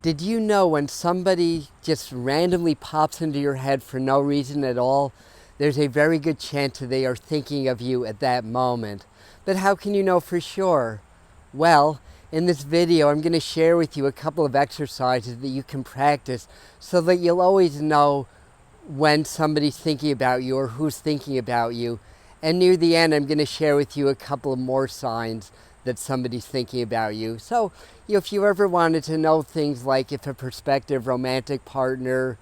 Did you know when somebody just randomly pops into your head for no reason at all, there's a very good chance that they are thinking of you at that moment. But how can you know for sure? Well, in this video, I'm going to share with you a couple of exercises that you can practice so that you'll always know when somebody's thinking about you or who's thinking about you. And near the end, I'm going to share with you a couple of more signs that somebody's thinking about you. So, if you ever wanted to know things like if a prospective romantic partner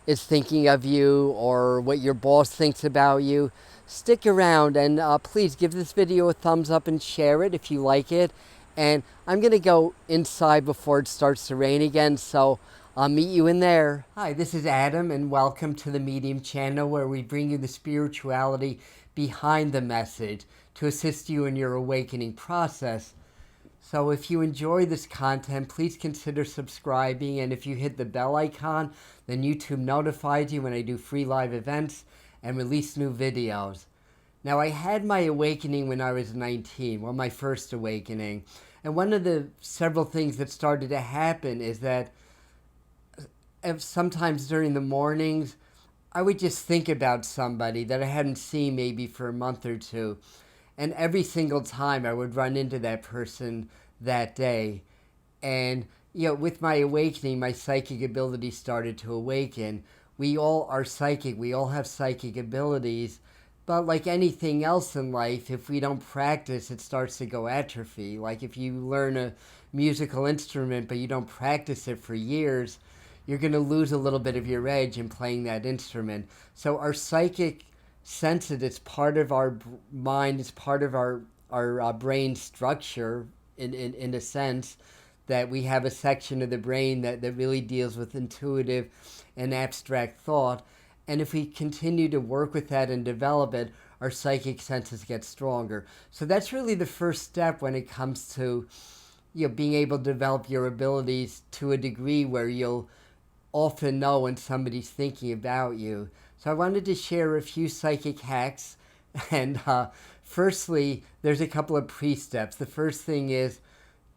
is thinking of you or what your boss thinks about you, stick around and please give this video a thumbs up and share it if you like it. And I'm going to go inside before it starts to rain again, so I'll meet you in there. Hi, this is Adam, and welcome to the Medium channel, where we bring you the spirituality behind the message to assist you in your awakening process. So if you enjoy this content, please consider subscribing, and if you hit the bell icon, then YouTube notifies you when I do free live events and release new videos. Now, I had my awakening when I was 19, well, my first awakening. And one of the several things that started to happen is that sometimes during the mornings, I would just think about somebody that I hadn't seen maybe for a month or two. And every single time I would run into that person that day. And, with my awakening, my psychic abilities started to awaken. We all are psychic. We all have psychic abilities. But like anything else in life, if we don't practice, it starts to go atrophy. Like if you learn a musical instrument, but you don't practice it for years, you're going to lose a little bit of your edge in playing that instrument. So our psychic senses, it's part of our mind, it's part of our brain structure in a sense, that we have a section of the brain that really deals with intuitive and abstract thought. And if we continue to work with that and develop it, our psychic senses get stronger. So that's really the first step when it comes to being able to develop your abilities to a degree where you'll often know when somebody's thinking about you. So I wanted to share a few psychic hacks. And firstly, there's a couple of pre-steps. The first thing is,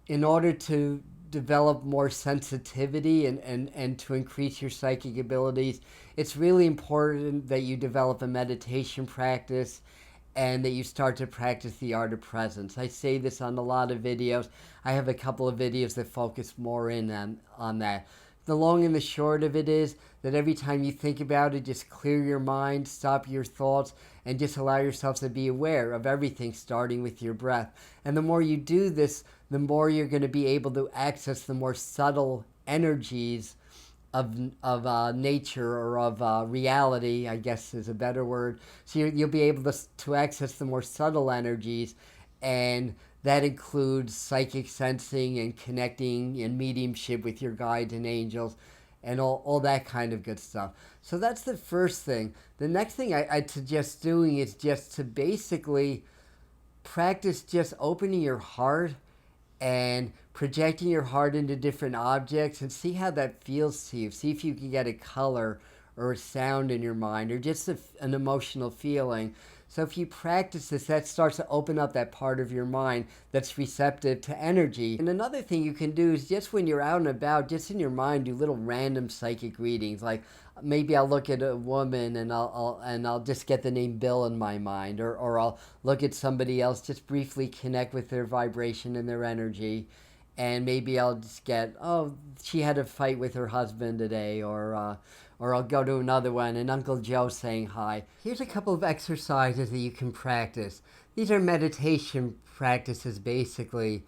in order to develop more sensitivity and to increase your psychic abilities, it's really important that you develop a meditation practice and that you start to practice the art of presence. I say this on a lot of videos. I have a couple of videos that focus more in on that. The long and the short of it is that every time you think about it, just clear your mind, stop your thoughts, and just allow yourself to be aware of everything, starting with your breath. And the more you do this, the more you're going to be able to access the more subtle energies of nature, or of reality, I guess is a better word. So you'll be able to access the more subtle energies, and that includes psychic sensing and connecting and mediumship with your guides and angels and all that kind of good stuff. So that's the first thing. The next thing I'd suggest doing is just to basically practice just opening your heart and projecting your heart into different objects and see how that feels to you. See if you can get a color or a sound in your mind, or just an emotional feeling. So if you practice this, that starts to open up that part of your mind that's receptive to energy. And another thing you can do is, just when you're out and about, just in your mind, do little random psychic readings. Like maybe I'll look at a woman and I'll just get the name Bill in my mind, or I'll look at somebody else, just briefly connect with their vibration and their energy. And maybe I'll just get, oh, she had a fight with her husband today, or I'll go to another one and Uncle Joe saying hi. Here's a couple of exercises that you can practice. These are meditation practices, basically.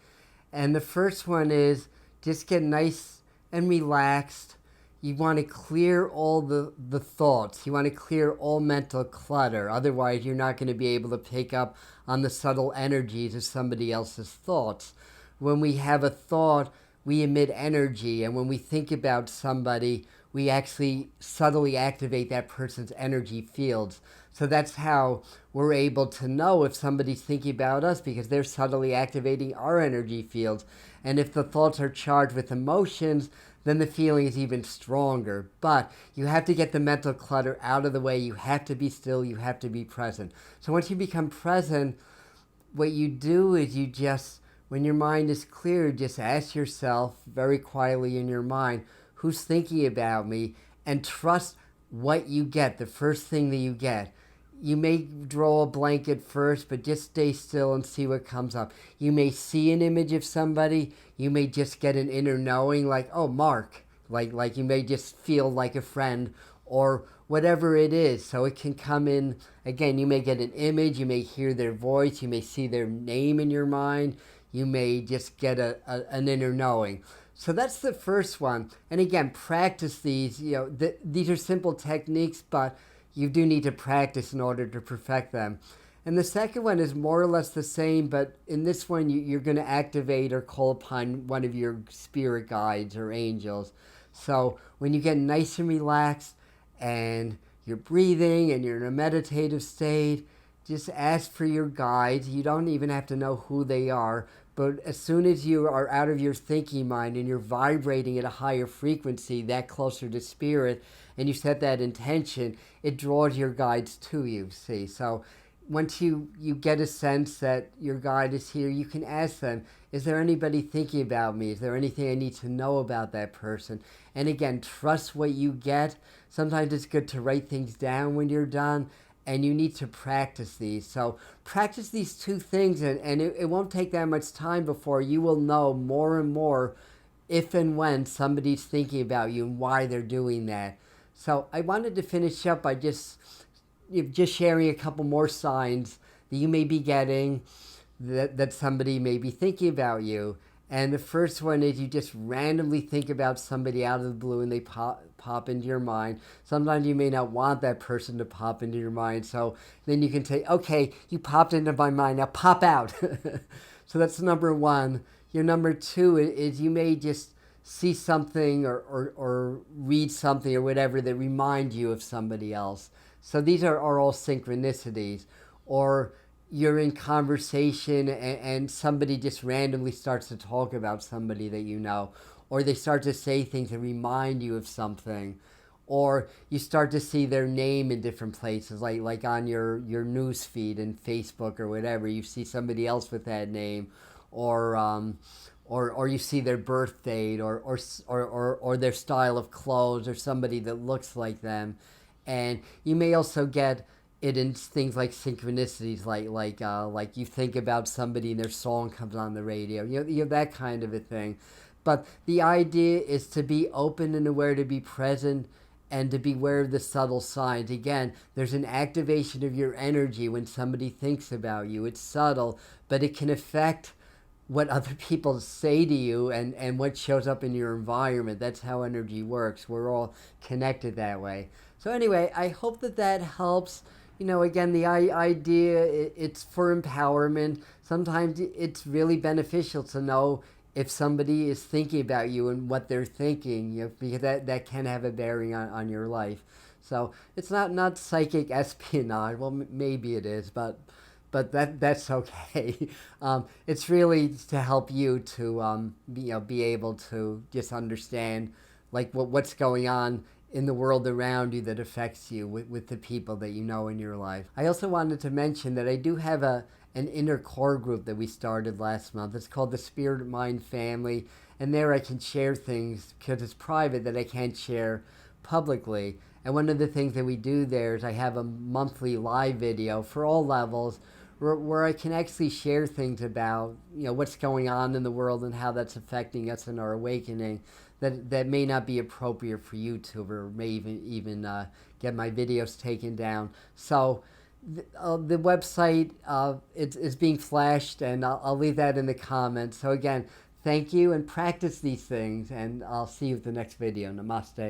And the first one is just get nice and relaxed. You want to clear all the thoughts. You want to clear all mental clutter. Otherwise, you're not going to be able to pick up on the subtle energies of somebody else's thoughts. When we have a thought, we emit energy. And when we think about somebody, we actually subtly activate that person's energy fields. So that's how we're able to know if somebody's thinking about us, because they're subtly activating our energy fields. And if the thoughts are charged with emotions, then the feeling is even stronger. But you have to get the mental clutter out of the way. You have to be still. You have to be present. So once you become present, what you do is you just when your mind is clear, just ask yourself very quietly in your mind, who's thinking about me? And trust what you get, the first thing that you get. You may draw a blank at first, but just stay still and see what comes up. You may see an image of somebody. You may just get an inner knowing, like, oh, Mark. Like you may just feel like a friend or whatever it is. So it can come in, again, you may get an image, you may hear their voice, you may see their name in your mind, you may just get an inner knowing. So that's the first one. And again, practice these. These are simple techniques, but you do need to practice in order to perfect them. And the second one is more or less the same, but in this one, you're going to activate or call upon one of your spirit guides or angels. So when you get nice and relaxed and you're breathing and you're in a meditative state, just ask for your guides. You don't even have to know who they are, but as soon as you are out of your thinking mind and you're vibrating at a higher frequency, that closer to spirit, and you set that intention, it draws your guides to you, see? So once you get a sense that your guide is here, you can ask them, is there anybody thinking about me? Is there anything I need to know about that person? And again, trust what you get. Sometimes it's good to write things down when you're done, and you need to practice these. So practice these two things, and it won't take that much time before you will know more and more if and when somebody's thinking about you and why they're doing that. So I wanted to finish up by just sharing a couple more signs that you may be getting that somebody may be thinking about you. And the first one is you just randomly think about somebody out of the blue and they pop into your mind. Sometimes you may not want that person to pop into your mind. So then you can say, okay, you popped into my mind, now pop out. So that's number one. Your number two is you may just see something or read something or whatever that remind you of somebody else. So these are all synchronicities. Or you're in conversation and somebody just randomly starts to talk about somebody that you know. Or they start to say things that remind you of something. Or you start to see their name in different places, like on your news feed in Facebook or whatever. You see somebody else with that name. Or you see their birth date or their style of clothes or somebody that looks like them. And you may also get it in things like synchronicities, like you think about somebody and their song comes on the radio, you know that kind of a thing. But the idea is to be open and aware, to be present, and to be aware of the subtle signs. Again, there's an activation of your energy when somebody thinks about you. It's subtle, but it can affect what other people say to you and what shows up in your environment. That's how energy works. We're all connected that way. So anyway, I hope that helps. Again, the idea, it's for empowerment. Sometimes it's really beneficial to know if somebody is thinking about you and what they're thinking, because that can have a bearing on your life. So it's not psychic espionage. Well, maybe it is, but that's okay. It's really to help you to be able to just understand like what's going on in the world around you that affects you with the people that you know in your life. I also wanted to mention that I do have an inner core group that we started last month. It's called the Spirit Mind Family, and there I can share things because it's private that I can't share publicly. And one of the things that we do there is I have a monthly live video for all levels where I can actually share things about what's going on in the world and how that's affecting us in our awakening that may not be appropriate for YouTube, or may even get my videos taken down. So the website is being flashed, and I'll leave that in the comments. So again, thank you, and practice these things, and I'll see you at the next video. Namaste.